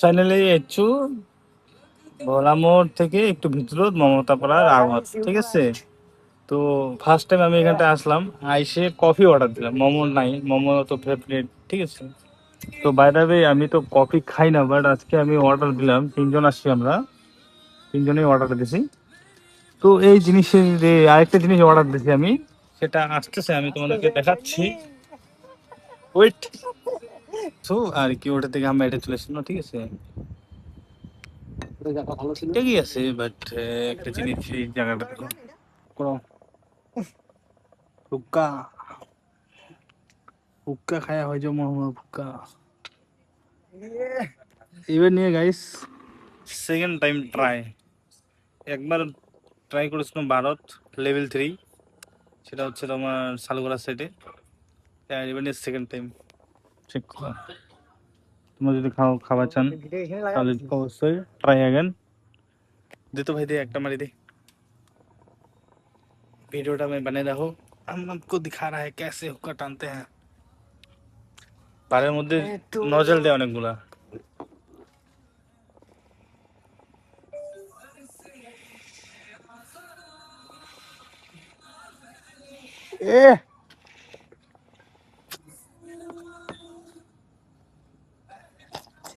Finally এসছু ভোলা মোড় থেকে একটু ভিতর মমতাপাড়ার আগত, ঠিক আছে? তো ফার্স্ট টাইম আমি এখানটা আসলাম, আইসে কফি অর্ডার দিলাম। মোমো নাই, মোমো তো ফেভারিট, ঠিক আছে? তো বাই দ্য ওয়ে আমি তো কফি খাই না, বাট আজকে আমি অর্ডার দিলাম, তিনজন আসছি আমরা, তিনজনেই অর্ডার দিছি। তো এই জিনিসের যে আরেকটা জিনিস অর্ডার দিছি আমি, সেটা আসতেছে, আমি তোমাদেরকে দেখাচ্ছি। ওয়েট। তো আর কি, ওটা থেকে আমরা এটা চলে এসেছি, ঠিক আছে? ঠিকই আছে, বাট একটা জিনিস এই জায়গাটা কোনো হুক্কা হুক্কা খায়া হয় যে মোহাম্মদ হুক্কা। এবার নিয়ে গাইস সেকেন্ড টাইম ট্রাই। একবার ট্রাই করেছিলাম ভারত লেভেল 3, সেটা হচ্ছে তোমার সালগোড়া সাইডে। এবার নিয়ে সেকেন্ড টাইম চেক করা। তোমরা যদি খাবার চান তাহলে অবশ্যই ট্রাই অ্যাগেন। दे तो भाई, दे एक मारी दे। वीडियोटा में बने रहो, हम आपको दिखा रहा है कैसे हुक्का टानते हैं। পাড়ের মধ্যে নজল দেয় অনেকগুলা। এ